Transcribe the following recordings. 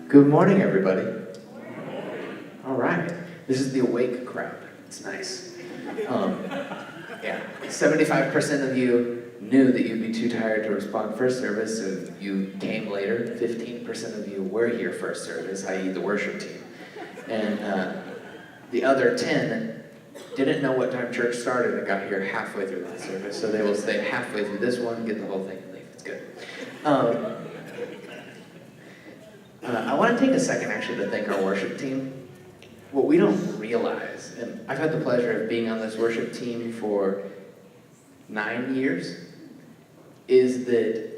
Good morning, everybody. All right. This is the awake crowd. It's nice. Yeah, 75% of you knew that you'd be too tired to respond first service, so you came later. 15% of you were here first service, i.e. the worship team. And the other 10 didn't know what time church started and got here halfway through that service, so they will stay halfway through this one, get the whole thing, and leave. It's good. I want to take a second, actually, to thank our worship team. What we don't realize, and I've had the pleasure of being on this worship team for 9 years, is that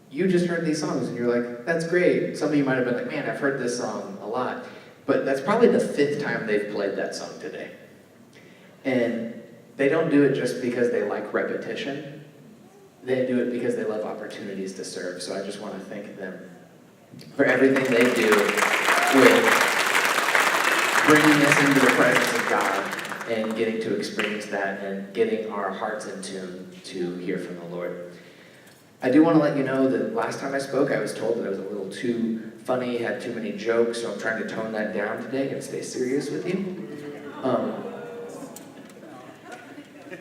you just heard these songs and you're like, that's great. Some of you might have been like, man, I've heard this song a lot. But that's probably the 5th time they've played that song today. And they don't do it just because they like repetition. They do it because they love opportunities to serve. So I just want to thank them for everything they do with bringing us into the presence of God and getting to experience that and getting our hearts in tune to hear from the Lord. I do want to let you know that last time I spoke, I was told that I was a little too funny, had too many jokes, so I'm trying to tone that down today and stay serious with you.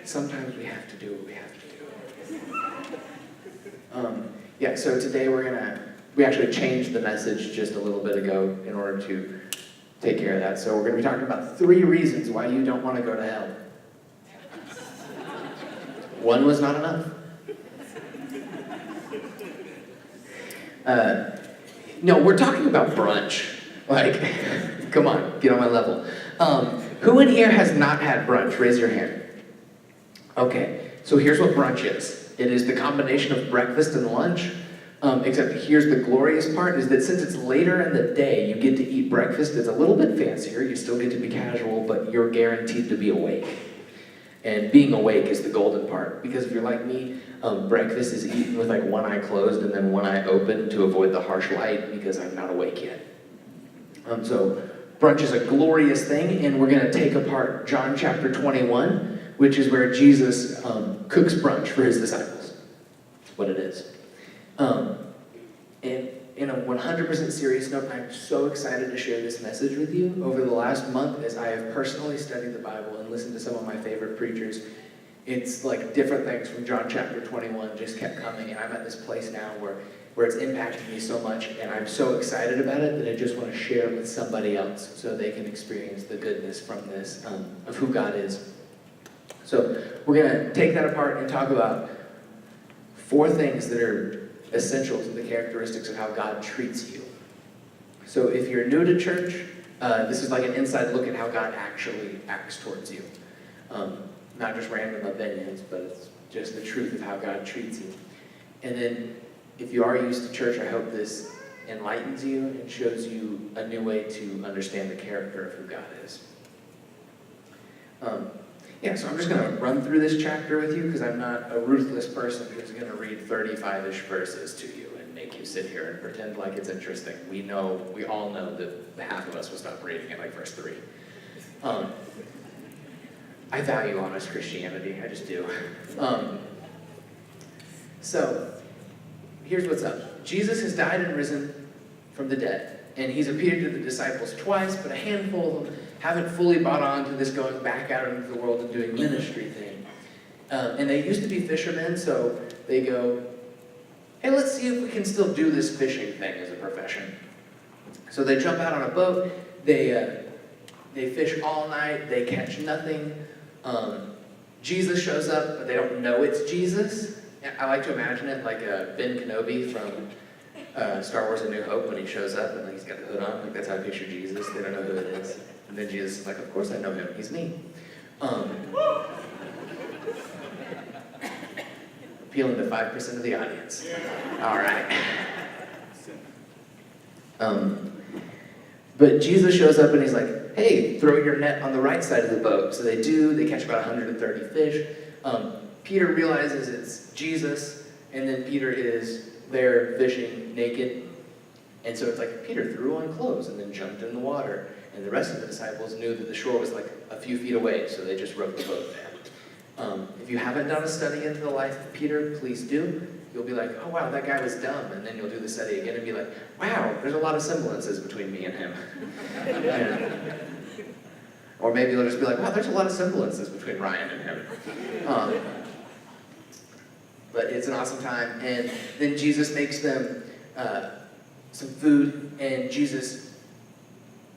Sometimes we have to do what we have to do. Yeah, so today we actually changed the message just a little bit ago in order to take care of that. So we're going to be talking about 3 reasons why you don't want to go to hell. 1 was not enough. No, we're talking about brunch. Like, come on, get on my level. Who in here has not had brunch? Raise your hand. Okay, so here's what brunch is. It is the combination of breakfast and lunch. Except here's the glorious part, is that since it's later in the day, you get to eat breakfast. It's a little bit fancier. You still get to be casual, but you're guaranteed to be awake. And being awake is the golden part. Because if you're like me, breakfast is eaten with like one eye closed and then one eye open to avoid the harsh light because I'm not awake yet. So brunch is a glorious thing, and we're going to take apart John chapter 21, which is where Jesus cooks brunch for his disciples. That's what it is. And in a 100% serious note, I'm so excited to share this message with you. Over the last month, as I have personally studied the Bible and listened to some of my favorite preachers, it's like different things from John chapter 21 just kept coming, and I'm at this place now where it's impacted me so much, and I'm so excited about it that I just want to share it with somebody else so they can experience the goodness from this, of who God is. So we're going to take that apart and talk about 4 things that are essential to the characteristics of how God treats you. So if you're new to church, this is like an inside look at how God actually acts towards you. Not just random opinions, but it's just the truth of how God treats you. And then if you are used to church, I hope this enlightens you and shows you a new way to understand the character of who God is. So I'm just going to run through this chapter with you because I'm not a ruthless person who's going to read 35-ish verses to you and make you sit here and pretend like it's interesting. We all know that the half of us will stop reading at like verse 3. I value honest Christianity, I just do. So, here's what's up. Jesus has died and risen from the dead, and he's appeared to the disciples twice, but a handful of them haven't fully bought on to this going back out into the world and doing ministry thing. And they used to be fishermen, so they go, hey, let's see if we can still do this fishing thing as a profession. So they jump out on a boat, they fish all night, they catch nothing. Jesus shows up, but they don't know it's Jesus. I like to imagine it like Ben Kenobi from Star Wars A New Hope when he shows up and he's got the hood on. Like that's how I picture Jesus. They don't know who it is. And then Jesus is like, of course I know him. He's me. Appealing to 5% of the audience. All right. But Jesus shows up and he's like, hey, throw your net on the right side of the boat. So they do. They catch about 130 fish. Peter realizes it's Jesus, and then Peter is there fishing naked. And so it's like Peter threw on clothes and then jumped in the water. And the rest of the disciples knew that the shore was like a few feet away, so they just rowed the boat there. If you haven't done a study into the life of Peter, please do. You'll be like, oh wow, that guy was dumb. And then you'll do the study again and be like, wow, there's a lot of semblances between me and him. Or maybe you'll just be like, wow, there's a lot of semblances between Ryan and him. But it's an awesome time. And then Jesus makes them some food, and Jesus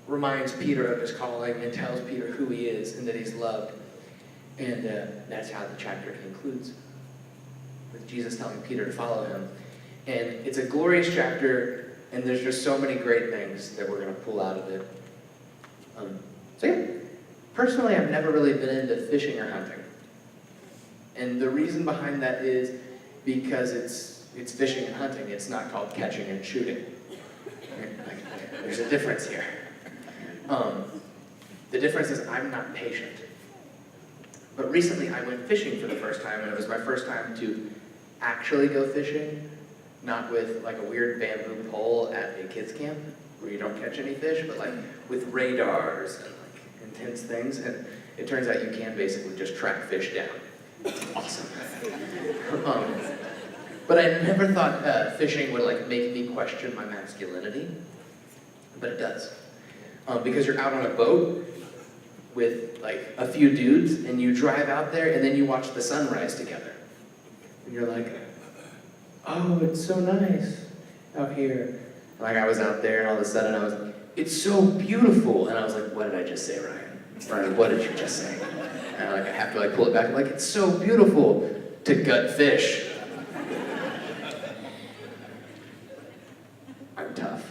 reminds Peter of his calling and tells Peter who he is and that he's loved. And that's how the chapter concludes, with Jesus telling Peter to follow him. And it's a glorious chapter, and there's just so many great things that we're going to pull out of it. So yeah, personally, I've never really been into fishing or hunting. And the reason behind that is because it's fishing and hunting. It's not called catching and shooting. There's a difference here. The difference is I'm not patient. But recently I went fishing for the first time, and it was my first time to actually go fishing, not with like a weird bamboo pole at a kids camp where you don't catch any fish, but like with radars and like intense things. And it turns out you can basically just track fish down. It's awesome. But I never thought fishing would like make me question my masculinity, but it does. Because you're out on a boat with like a few dudes, and you drive out there, and then you watch the sunrise together. And you're like, oh, it's so nice out here. And like I was out there, and all of a sudden I was like, it's so beautiful. And I was like, what did I just say, Ryan? Ryan, what did you just say? And I have to like pull it back. I'm like, it's so beautiful to gut fish. I'm tough.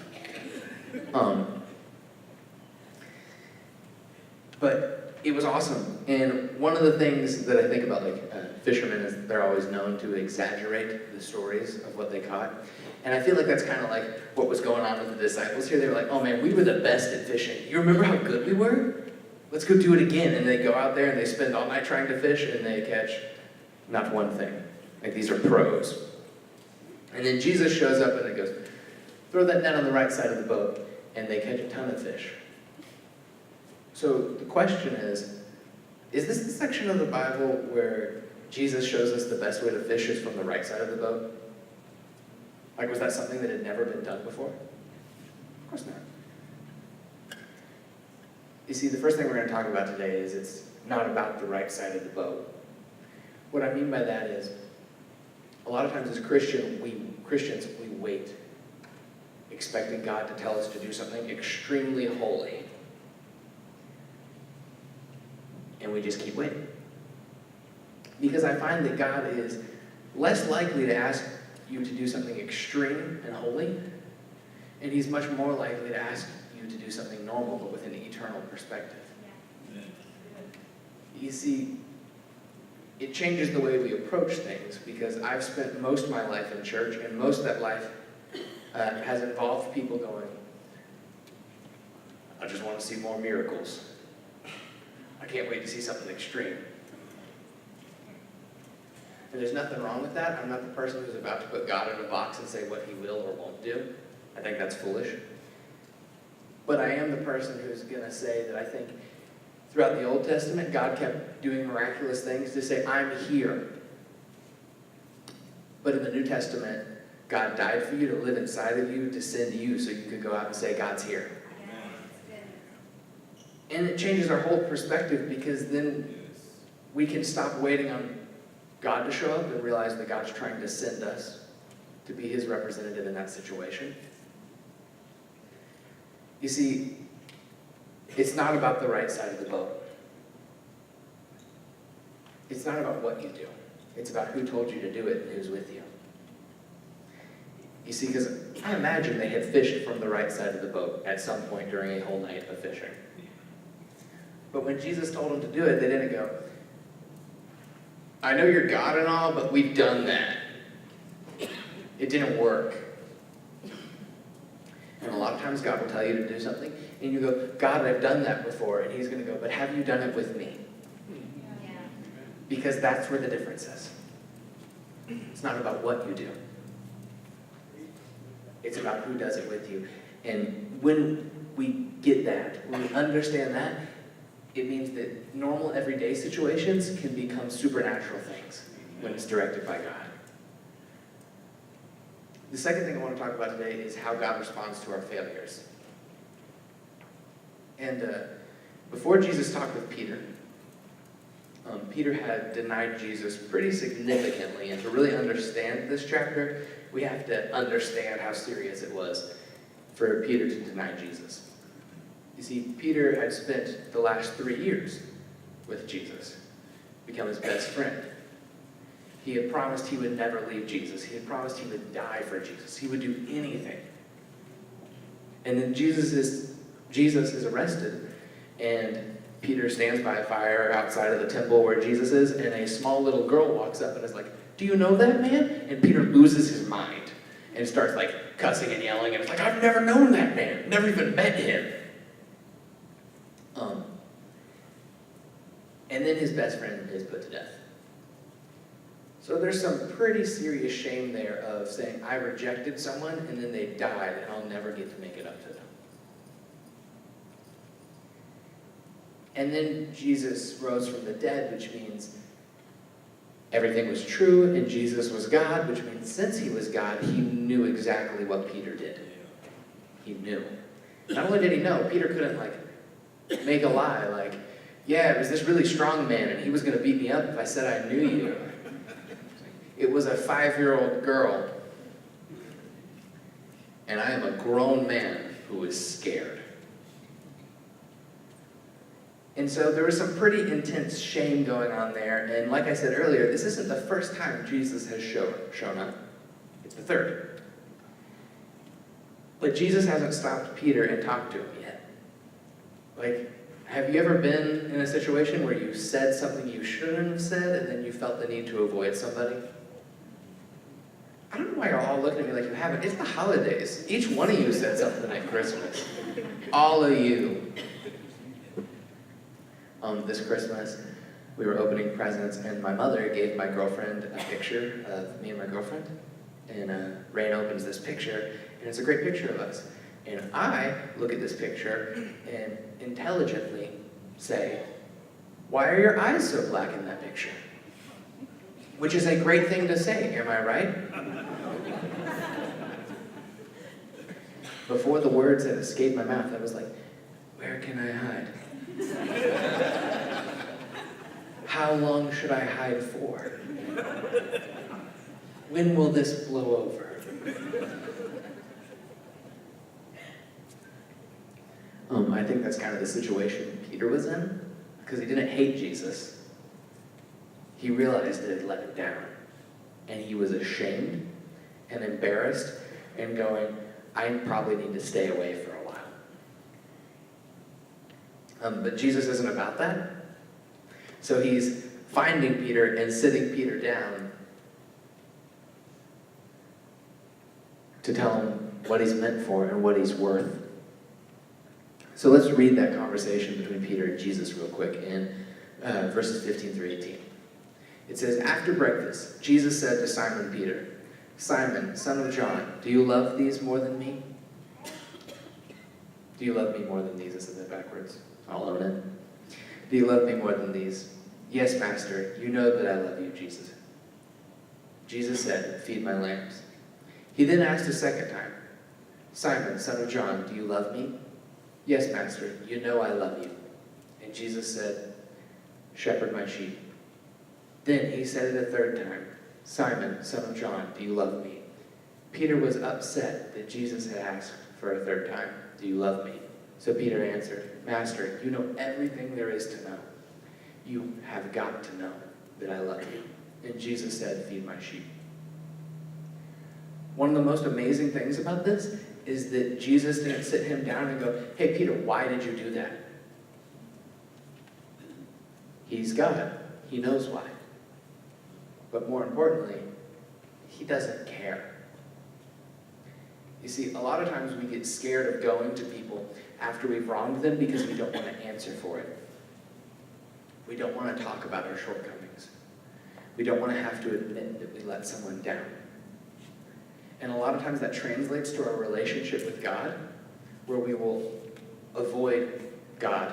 But it was awesome. And one of the things that I think about like fishermen is they're always known to exaggerate the stories of what they caught. And I feel like that's kind of like what was going on with the disciples here. They were like, oh man, we were the best at fishing. You remember how good we were? Let's go do it again. And they go out there and they spend all night trying to fish, and they catch not one thing. Like, these are pros. And then Jesus shows up and he goes, throw that net on the right side of the boat, and they catch a ton of fish. So the question is this the section of the Bible where Jesus shows us the best way to fish is from the right side of the boat? Like, was that something that had never been done before? Of course not. You see, the first thing we're going to talk about today is it's not about the right side of the boat. What I mean by that is, a lot of times as Christians, we wait, expecting God to tell us to do something extremely holy. And we just keep waiting. Because I find that God is less likely to ask you to do something extreme and holy, and he's much more likely to ask you to do something normal but with an eternal perspective. You see, it changes the way we approach things, because I've spent most of my life in church, and most of that life has involved people going, I just want to see more miracles. I can't wait to see something extreme. And there's nothing wrong with that. I'm not the person who's about to put God in a box and say what he will or won't do. I think that's foolish. But I am the person who's going to say that I think throughout the Old Testament, God kept doing miraculous things to say, I'm here. But in the New Testament, God died for you to live inside of you, to send you so you could go out and say, God's here. And it changes our whole perspective, because then we can stop waiting on God to show up and realize that God's trying to send us to be his representative in that situation. You see, it's not about the right side of the boat. It's not about what you do. It's about who told you to do it and who's with you. You see, because I imagine they had fished from the right side of the boat at some point during a whole night of fishing. But when Jesus told them to do it, they didn't go, I know you're God and all, but we've done that. It didn't work. And a lot of times God will tell you to do something, and you go, God, I've done that before. And he's going to go, but have you done it with me? Yeah. Because that's where the difference is. It's not about what you do. It's about who does it with you. And when we get that, when we understand that, it means that normal everyday situations can become supernatural things when it's directed by God. The second thing I want to talk about today is how God responds to our failures. And before Jesus talked with Peter, Peter had denied Jesus pretty significantly. And to really understand this chapter, we have to understand how serious it was for Peter to deny Jesus. You see, Peter had spent the last 3 years with Jesus, become his best friend. He had promised he would never leave Jesus. He had promised he would die for Jesus. He would do anything. And then Jesus is arrested, and Peter stands by a fire outside of the temple where Jesus is, and a small little girl walks up and is like, "Do you know that man?" And Peter loses his mind and starts like cussing and yelling, and it's like, "I've never known that man, never even met him." And then his best friend is put to death. So there's some pretty serious shame there of saying, I rejected someone, and then they died, and I'll never get to make it up to them. And then Jesus rose from the dead, which means everything was true, and Jesus was God, which means since he was God, he knew exactly what Peter did. He knew. Not only did he know, Peter couldn't make a lie, like, yeah, it was this really strong man, and he was going to beat me up if I said I knew you. It was a 5-year-old girl, and I am a grown man who is scared. And so there was some pretty intense shame going on there, and like I said earlier, this isn't the first time Jesus has shown up. It's the third. But Jesus hasn't stopped Peter and talked to him yet. Have you ever been in a situation where you said something you shouldn't have said, and then you felt the need to avoid somebody? I don't know why you're all looking at me like you haven't. It's the holidays. Each one of you said something at Christmas. All of you. This Christmas, we were opening presents, and my mother gave my girlfriend a picture of me and my girlfriend. And Rain opens this picture, and it's a great picture of us. And I look at this picture and intelligently say, "Why are your eyes so black in that picture?" Which is a great thing to say, am I right? Before the words had escaped my mouth, I was like, where can I hide? How long should I hide for? When will this blow over? I think that's kind of the situation Peter was in, because he didn't hate Jesus. He realized it had let him down, and he was ashamed and embarrassed and going, I probably need to stay away for a while. But Jesus isn't about that. So he's finding Peter and sitting Peter down to tell him what he's meant for and what he's worth. So let's read that conversation between Peter and Jesus real quick in verses 15 through 18. It says, after breakfast, Jesus said to Simon Peter, Simon, son of John, do you love these more than me? Do you love me more than these? I said that backwards. I'll own it. Do you love me more than these? Yes, Master, you know that I love you, Jesus. Jesus said, feed my lambs. He then asked a second time, Simon, son of John, do you love me? Yes, Master, you know I love you. And Jesus said, shepherd my sheep. Then he said it a third time, Simon, son of John, do you love me? Peter was upset that Jesus had asked for a third time, do you love me? So Peter answered, Master, you know everything there is to know. You have got to know that I love you. And Jesus said, feed my sheep. One of the most amazing things about this is that Jesus didn't sit him down and go, hey, Peter, why did you do that? He's God. He knows why. But more importantly, he doesn't care. You see, a lot of times we get scared of going to people after we've wronged them because we don't want to answer for it. We don't want to talk about our shortcomings. We don't want to have to admit that we let someone down. And a lot of times that translates to our relationship with God, where we will avoid God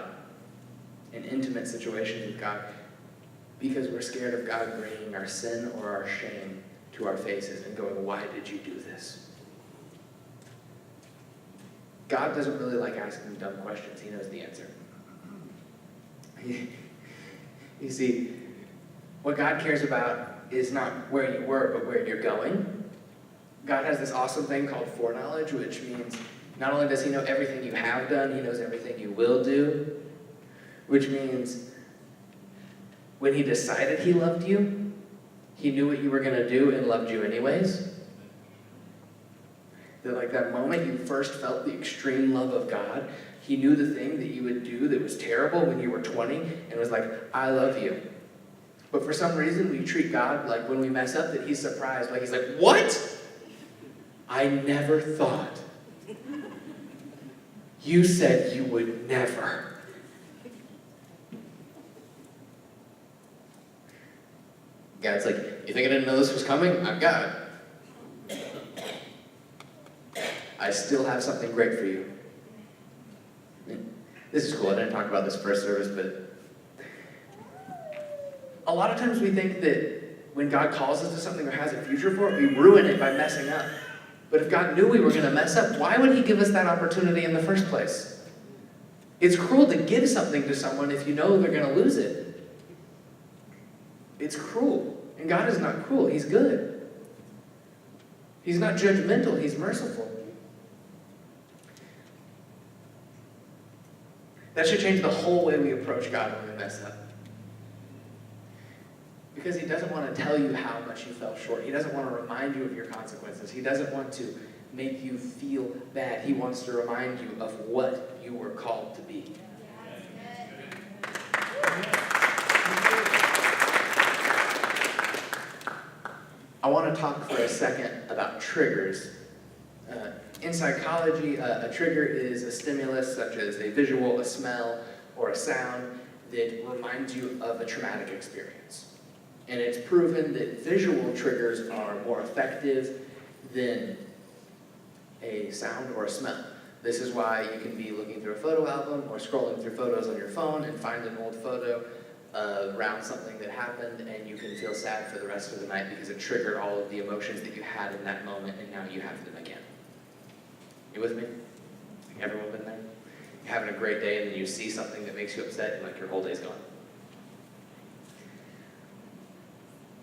in intimate situations with God because we're scared of God bringing our sin or our shame to our faces and going, why did you do this? God doesn't really like asking dumb questions. He knows the answer. You see, what God cares about is not where you were, but where you're going. God has this awesome thing called foreknowledge, which means not only does he know everything you have done, he knows everything you will do, which means when he decided he loved you, he knew what you were going to do and loved you anyways. That like that moment you first felt the extreme love of God, he knew the thing that you would do that was terrible when you were 20 and was like, I love you. But for some reason we treat God like when we mess up that he's surprised. Like he's like, what? I never thought. You said you would never. God's like, you think I didn't know this was coming? I'm God. I still have something great for you. This is cool. I didn't talk about this first service, but a lot of times we think that when God calls us to something or has a future for it, we ruin it by messing up. But if God knew we were going to mess up, why would he give us that opportunity in the first place? It's cruel to give something to someone if you know they're going to lose it. It's cruel. And God is not cruel. He's good. He's not judgmental. He's merciful. That should change the whole way we approach God when we mess up. Because he doesn't want to tell you how much you fell short. He doesn't want to remind you of your consequences. He doesn't want to make you feel bad. He wants to remind you of what you were called to be. I want to talk for a second about triggers. In psychology, a trigger is a stimulus such as a visual, a smell, or a sound that reminds you of a traumatic experience. And it's proven that visual triggers are more effective than a sound or a smell. This is why you can be looking through a photo album or scrolling through photos on your phone and find an old photo around something that happened, and you can feel sad for the rest of the night because it triggered all of the emotions that you had in that moment, and now you have them again. You with me? Everyone been there? You're having a great day, and then you see something that makes you upset, and like your whole day's gone.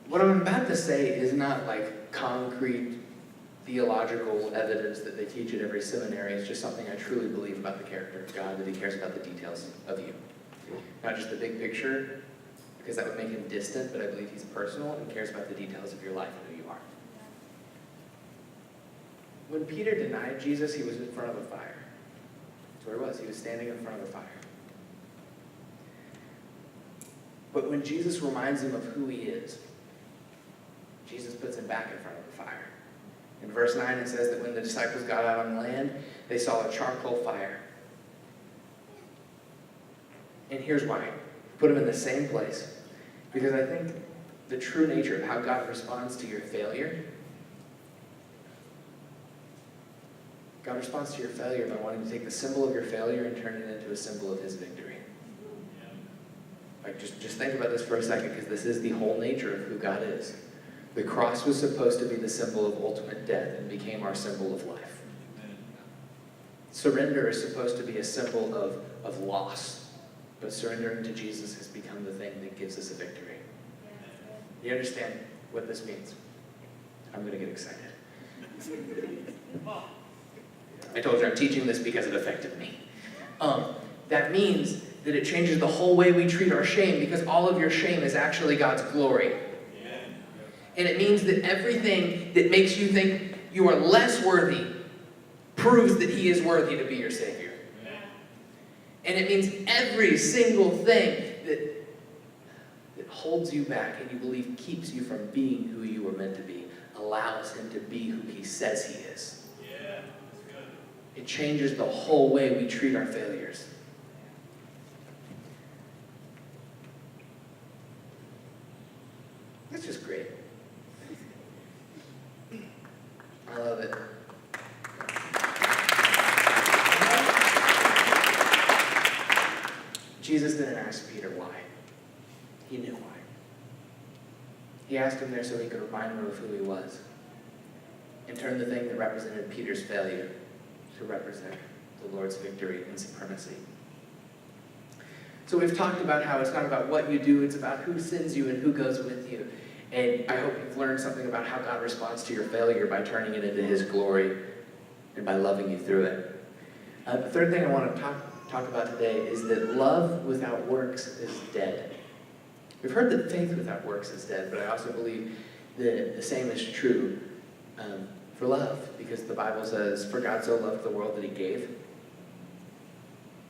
What I'm about to say is not like concrete theological evidence that they teach at every seminary. It's just something I truly believe about the character of God, that he cares about the details of you. Not just the big picture, because that would make him distant, but I believe he's personal and cares about the details of your life and who you are. When Peter denied Jesus, he was in front of a fire. That's where he was. He was standing in front of a fire. But when Jesus reminds him of who he is, Jesus puts him back in front of the fire. In verse 9 it says that when the disciples got out on land, they saw a charcoal fire. And here's why. Put him in the same place. Because I think the true nature of how God responds to your failure, God responds to your failure by wanting to take the symbol of your failure and turn it into a symbol of his victory. Like just think about this for a second, because this is the whole nature of who God is. The cross was supposed to be the symbol of ultimate death and became our symbol of life. Surrender is supposed to be a symbol of loss. But surrendering to Jesus has become the thing that gives us a victory. You understand what this means? I'm going to get excited. I told you I'm teaching this because it affected me. That means that it changes the whole way we treat our shame, because all of your shame is actually God's glory. And it means that everything that makes you think you are less worthy proves that he is worthy to be your Savior. And it means every single thing that holds you back and you believe keeps you from being who you were meant to be allows him to be who he says he is. Yeah, that's good. It changes the whole way we treat our failures. That's just great. I love it. Jesus didn't ask Peter why. He knew why. He asked him there so he could remind him of who he was, and turn the thing that represented Peter's failure to represent the Lord's victory and supremacy. So we've talked about how it's not about what you do, it's about who sends you and who goes with you. And I hope you've learned something about how God responds to your failure by turning it into his glory and by loving you through it. The third thing I want to talk about today is that love without works is dead. We've heard that faith without works is dead, but I also believe that the same is true for love, because the Bible says, "For God so loved the world that he gave."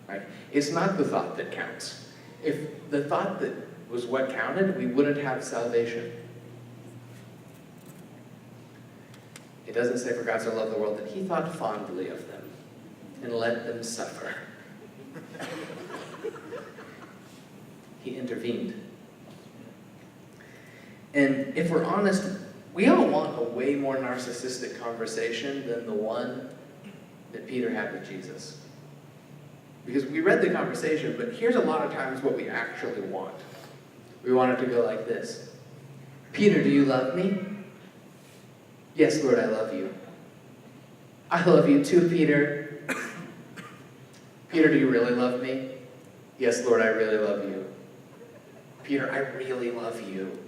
Right? It's not the thought that counts. If the thought that was what counted, we wouldn't have salvation. It doesn't say, "For God so loved the world that he thought fondly of them and let them suffer." He intervened. And if we're honest, we all want a way more narcissistic conversation than the one that Peter had with Jesus. Because we read the conversation, but here's a lot of times what we actually want. We want it to go like this. "Peter, do you love me?" "Yes, Lord, I love you." "I love you too, Peter." "Peter, do you really love me?" "Yes, Lord, I really love you." "Peter, I really love you."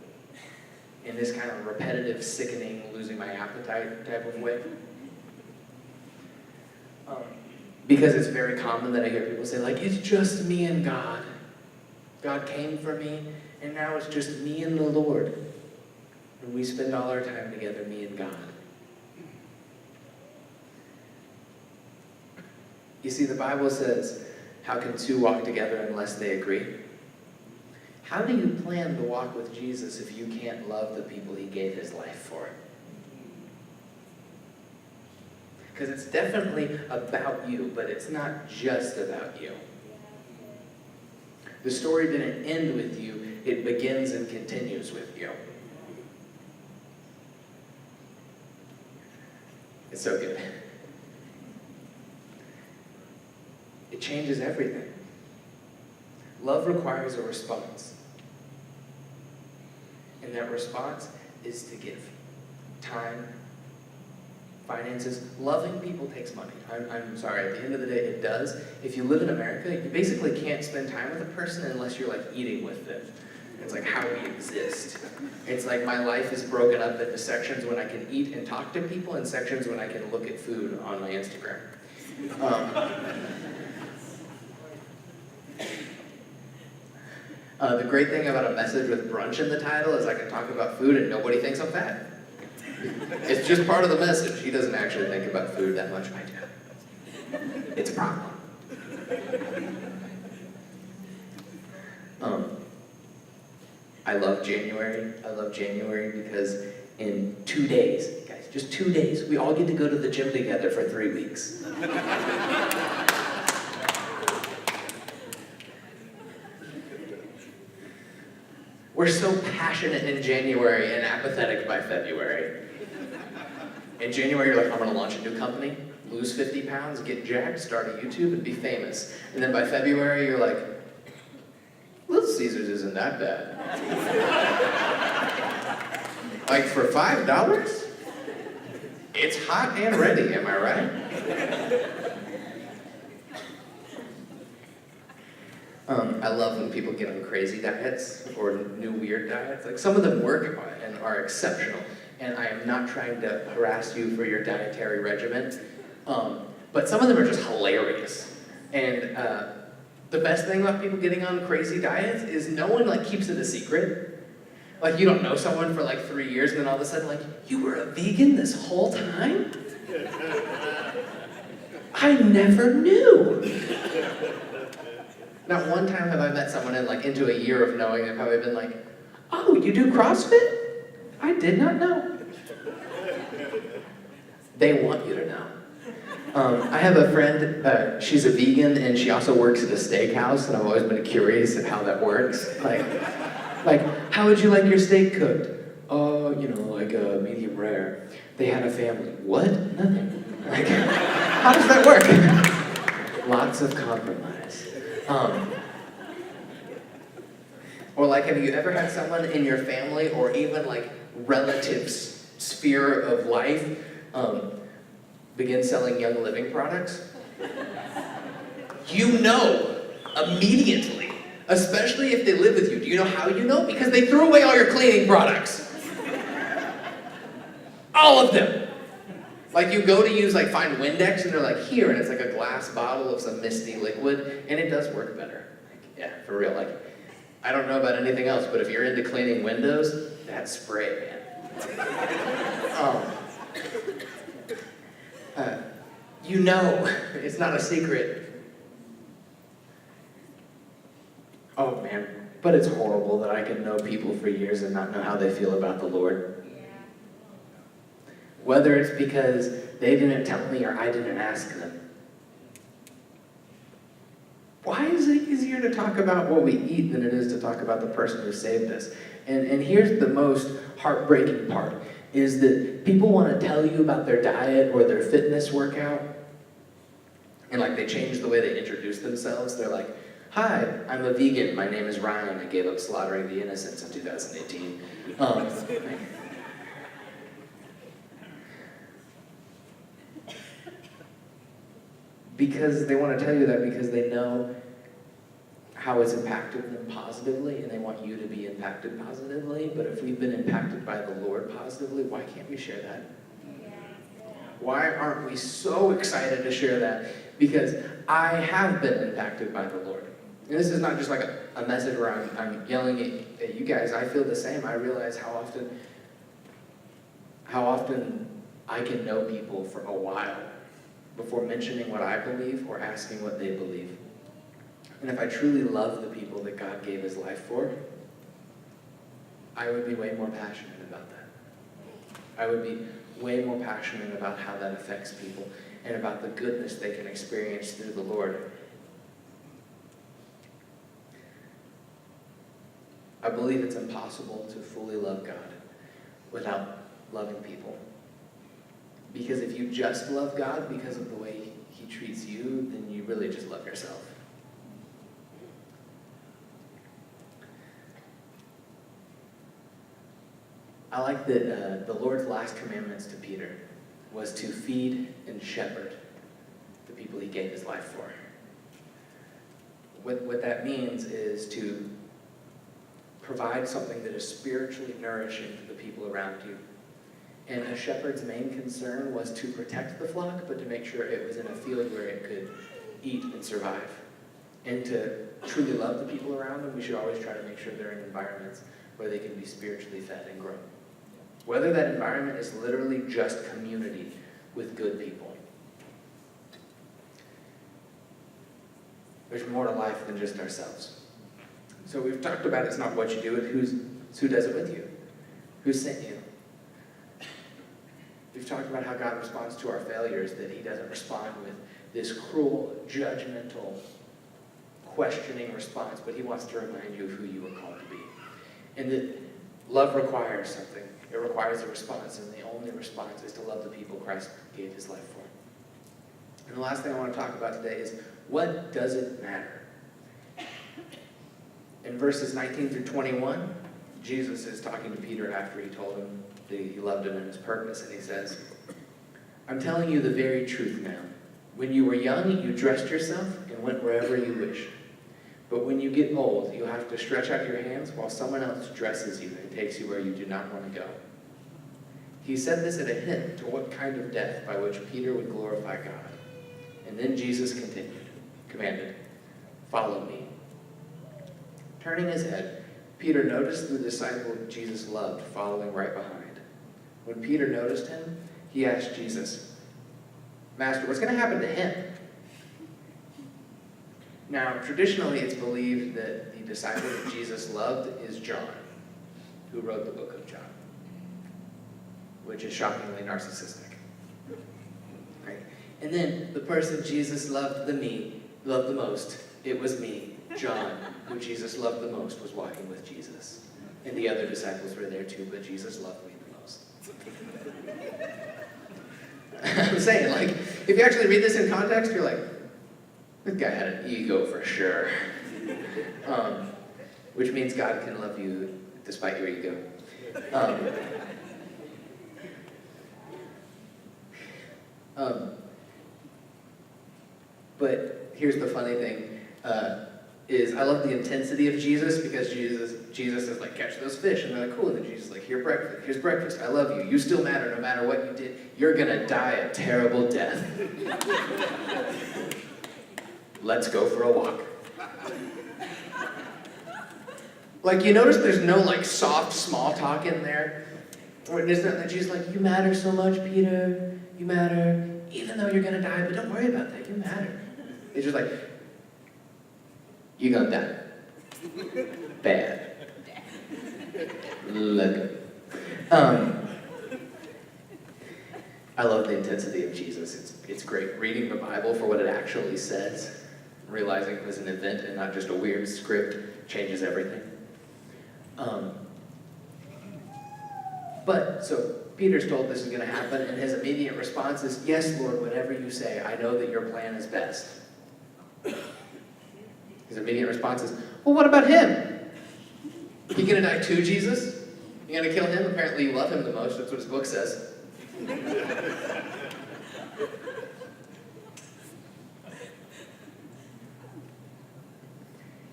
In this kind of repetitive, sickening, losing my appetite type of way. Because it's very common that I hear people say, like, "It's just me and God. God came for me, and now it's just me and the Lord. And we spend all our time together, me and God." You see, the Bible says, "How can two walk together unless they agree?" How do you plan to walk with Jesus if you can't love the people he gave his life for? Because it's definitely about you, but it's not just about you. The story didn't end with you, it begins and continues with you. It's so good. It changes everything. Love requires a response. And that response is to give time, finances. Loving people takes money. I'm sorry, at the end of the day, it does. If you live in America, you basically can't spend time with a person unless you're like eating with them. It's like how we exist. It's like my life is broken up into sections when I can eat and talk to people and sections when I can look at food on my Instagram. The great thing about a message with brunch in the title is I can talk about food and nobody thinks I'm fat. It's just part of the message. He doesn't actually think about food that much, I do. It's a problem. I love January. I love January because in 2 days, guys, just 2 days, we all get to go to the gym together for 3 weeks. We're so passionate in January and apathetic by February. In January, you're like, "I'm going to launch a new company, lose 50 pounds, get jacked, start a YouTube, and be famous." And then by February, you're like, "Little Caesars isn't that bad." Like, for $5? It's hot and ready, am I right? I love when people get on crazy diets or new weird diets. Like, some of them work and are exceptional. And I am not trying to harass you for your dietary regimen. But some of them are just hilarious. And the best thing about people getting on crazy diets is no one like keeps it a secret. Like, you don't know someone for like 3 years and then all of a sudden like, "You were a vegan this whole time? I never knew." Not one time have I met someone in like into a year of knowing I've probably been like, "Oh, you do CrossFit? I did not know." They want you to know. I have a friend, she's a vegan and she also works at a steakhouse, and I've always been curious at how that works. Like, "How would you like your steak cooked?" "Oh, like medium rare." "They had a family." "What?" "Nothing." Like, how does that work? Lots of compromise. Or like, have you ever had someone in your family or even like relatives sphere of life begin selling Young Living products? You know immediately, especially if they live with you. Do you know how you know? Because they threw away all your cleaning products. All of them. Like you go to use, like find Windex and they're like, here, and it's like a glass bottle of some misty liquid, and it does work better. Like, yeah, for real. Like, I don't know about anything else, but if you're into cleaning windows, that spray, man. You know, it's not a secret. Oh man, but it's horrible that I can know people for years and not know how they feel about the Lord. Whether it's because they didn't tell me or I didn't ask them. Why is it easier to talk about what we eat than it is to talk about the person who saved us? And here's the most heartbreaking part, is that people want to tell you about their diet or their fitness workout, and like they change the way they introduce themselves. They're like, hi, I'm a vegan, my name is Ryan, I gave up slaughtering the innocents in 2018. Because they want to tell you that because they know how it's impacted them positively, and they want you to be impacted positively. But if we've been impacted by the Lord positively, why can't we share that? Why aren't we so excited to share that? Because I have been impacted by the Lord. And this is not just like a message where I'm yelling at you guys. I feel the same. I realize how often I can know people for a while before mentioning what I believe or asking what they believe. And if I truly love the people that God gave his life for, I would be way more passionate about that. I would be way more passionate about how that affects people and about the goodness they can experience through the Lord. I believe it's impossible to fully love God without loving people. Because if you just love God because of the way he treats you, then you really just love yourself. I like that the Lord's last commandments to Peter was to feed and shepherd the people he gave his life for. What that means is to provide something that is spiritually nourishing to the people around you. And a shepherd's main concern was to protect the flock, but to make sure it was in a field where it could eat and survive. And to truly love the people around them, we should always try to make sure they're in environments where they can be spiritually fed and grow. Whether that environment is literally just community with good people. There's more to life than just ourselves. So we've talked about it's not what you do, it's who does it with you. Who sent you. We've talked about how God responds to our failures, that he doesn't respond with this cruel, judgmental, questioning response, but he wants to remind you of who you were called to be. And that love requires something. It requires a response, and the only response is to love the people Christ gave his life for. And the last thing I want to talk about today is, what doesn't matter? In verses 19 through 21, Jesus is talking to Peter after he told him that he loved him and his purpose, and he says, I'm telling you the very truth now. When you were young, you dressed yourself and went wherever you wished. But when you get old, you have to stretch out your hands while someone else dresses you and takes you where you do not want to go. He said this at a hint to what kind of death by which Peter would glorify God. And then Jesus commanded, follow me. Turning his head, Peter noticed the disciple Jesus loved following right behind. When Peter noticed him, he asked Jesus, Master, what's going to happen to him? Now, traditionally, it's believed that the disciple that Jesus loved is John, who wrote the book of John, which is shockingly narcissistic. Right? And then the person Jesus loved the most, it was me, John, who Jesus loved the most, was walking with Jesus. And the other disciples were there too, but Jesus loved me the most. I'm saying, like, if you actually read this in context, you're like, this guy had an ego for sure. Which means God can love you despite your ego. But here's the funny thing, is I love the intensity of Jesus, because Jesus is like, catch those fish, and they're like, cool, and then Jesus is like, here's breakfast, I love you, you still matter no matter what you did, you're gonna die a terrible death. Let's go for a walk. Like, you notice there's no like soft small talk in there? Or it's not that Jesus like, you matter so much, Peter, you matter, even though you're gonna die, but don't worry about that, you matter. It's just like, you gonna die. Bad. Let go. I love the intensity of Jesus. It's great reading the Bible for what it actually says, realizing it was an event and not just a weird script, changes everything. But, so Peter's told this is going to happen, and his immediate response is, yes, Lord, whatever you say, I know that your plan is best. His immediate response is, well, what about him? You going to die too, Jesus? You going to kill him? Apparently you love him the most, that's what his book says.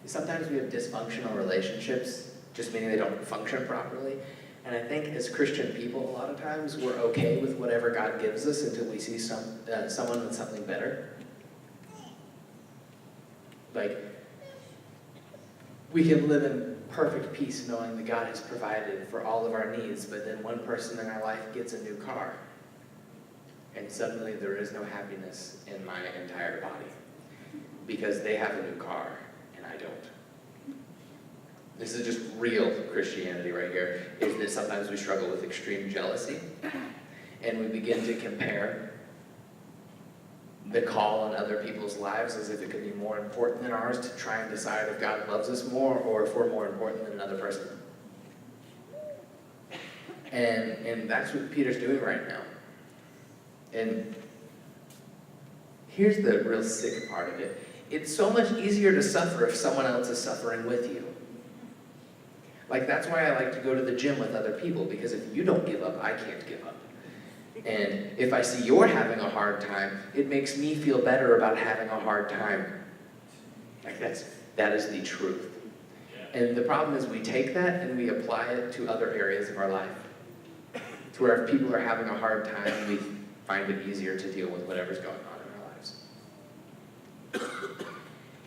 Sometimes we have dysfunctional relationships, just meaning they don't function properly. And I think as Christian people, a lot of times we're okay with whatever God gives us until we see someone with something better. Like, we can live in perfect peace knowing that God has provided for all of our needs, but then one person in our life gets a new car, and suddenly there is no happiness in my entire body because they have a new car and I don't. This is just real Christianity right here, is that sometimes we struggle with extreme jealousy, and we begin to compare the call on other people's lives as if it could be more important than ours, to try and decide if God loves us more or if we're more important than another person. And that's what Peter's doing right now. And here's the real sick part of it. It's so much easier to suffer if someone else is suffering with you. Like, that's why I like to go to the gym with other people, because if you don't give up, I can't give up. And if I see you're having a hard time, it makes me feel better about having a hard time. Like, that is the truth. And the problem is we take that and we apply it to other areas of our life. To where if people are having a hard time, we find it easier to deal with whatever's going on in our lives.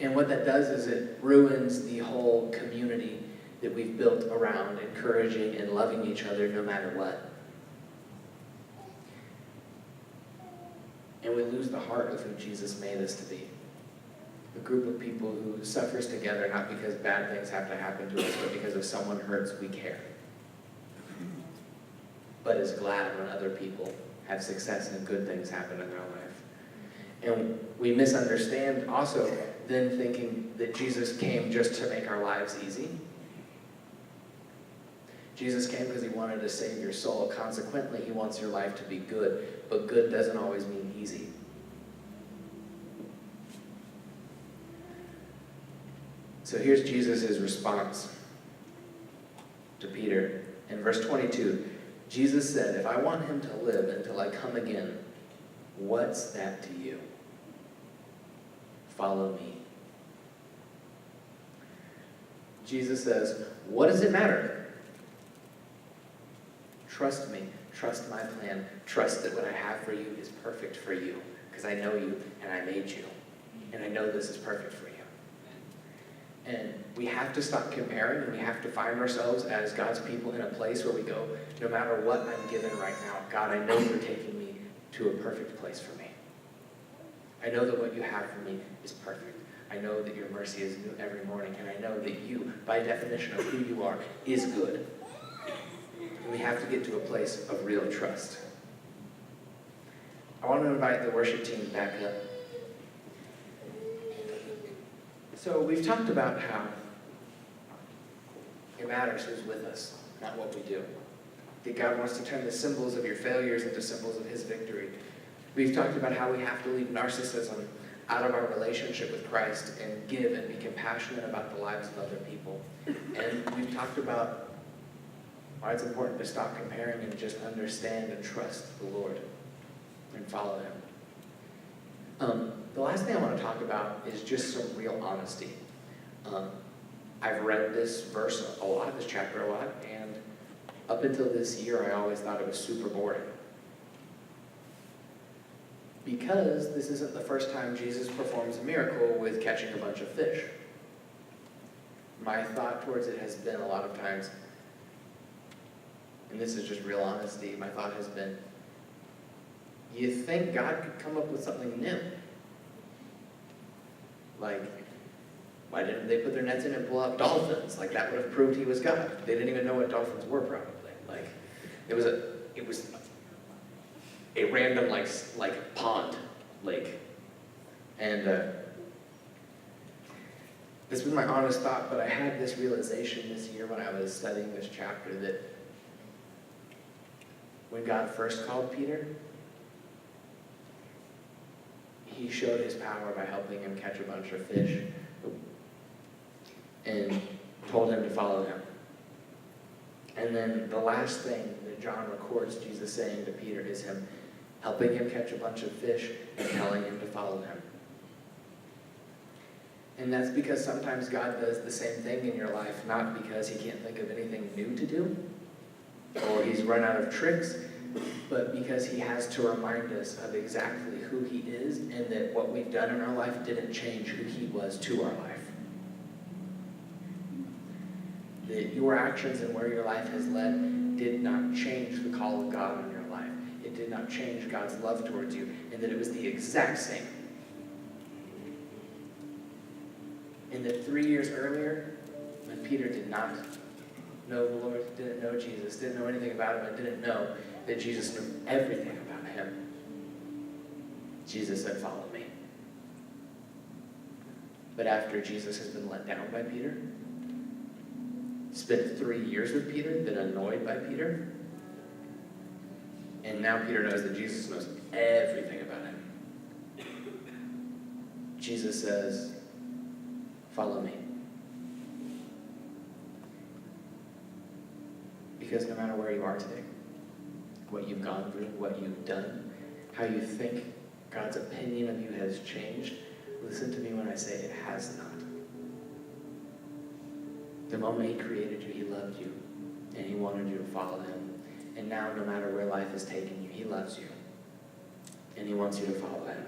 And what that does is it ruins the whole community that we've built around encouraging and loving each other no matter what. And we lose the heart of who Jesus made us to be. A group of people who suffers together not because bad things have to happen to us, but because if someone hurts, we care. But is glad when other people have success and good things happen in their life. And we misunderstand also then thinking that Jesus came just to make our lives easy. Jesus came because he wanted to save your soul. Consequently, he wants your life to be good. But good doesn't always mean easy. So here's Jesus' response to Peter. In verse 22, Jesus said, if I want him to live until I come again, what's that to you? Follow me. Jesus says, what does it matter? Trust me, trust my plan, trust that what I have for you is perfect for you, because I know you and I made you, and I know this is perfect for you. And we have to stop comparing, and we have to find ourselves as God's people in a place where we go, no matter what I'm given right now, God, I know you're taking me to a perfect place for me. I know that what you have for me is perfect. I know that your mercy is new every morning, and I know that you, by definition of who you are, is good. And we have to get to a place of real trust. I want to invite the worship team back up. So we've talked about how it matters who's with us, not what we do. That God wants to turn the symbols of your failures into symbols of his victory. We've talked about how we have to leave narcissism out of our relationship with Christ and give and be compassionate about the lives of other people. And we've talked about why it's important to stop comparing and just understand and trust the Lord and follow him. The last thing I want to talk about is just some real honesty. I've read this verse a lot, this chapter a lot, and up until this year, I always thought it was super boring. Because this isn't the first time Jesus performs a miracle with catching a bunch of fish. My thought towards it has been a lot of times, and this is just real honesty, my thought has been, you think God could come up with something new? Like, why didn't they put their nets in and pull out dolphins? Like, that would have proved he was God. They didn't even know what dolphins were, probably. Like, it was a random, like pond, lake. And this was my honest thought, but I had this realization this year when I was studying this chapter that when God first called Peter, he showed his power by helping him catch a bunch of fish and told him to follow him. And then the last thing that John records Jesus saying to Peter is him helping him catch a bunch of fish and telling him to follow him. And that's because sometimes God does the same thing in your life, not because he can't think of anything new to do, or he's run out of tricks, but because he has to remind us of exactly who he is and that what we've done in our life didn't change who he was to our life. That your actions and where your life has led did not change the call of God on your life. It did not change God's love towards you, and that it was the exact same. And that 3 years earlier, when Peter did not know the Lord, didn't know Jesus, didn't know anything about him, and didn't know that Jesus knew everything about him, Jesus said, "Follow me." But after Jesus has been let down by Peter, spent 3 years with Peter, been annoyed by Peter, and now Peter knows that Jesus knows everything about him. Jesus says, "Follow me." Because no matter where you are today, what you've gone through, what you've done, how you think God's opinion of you has changed, listen to me when I say it has not. The moment he created you, he loved you, and he wanted you to follow him. And now, no matter where life has taken you, he loves you, and he wants you to follow him.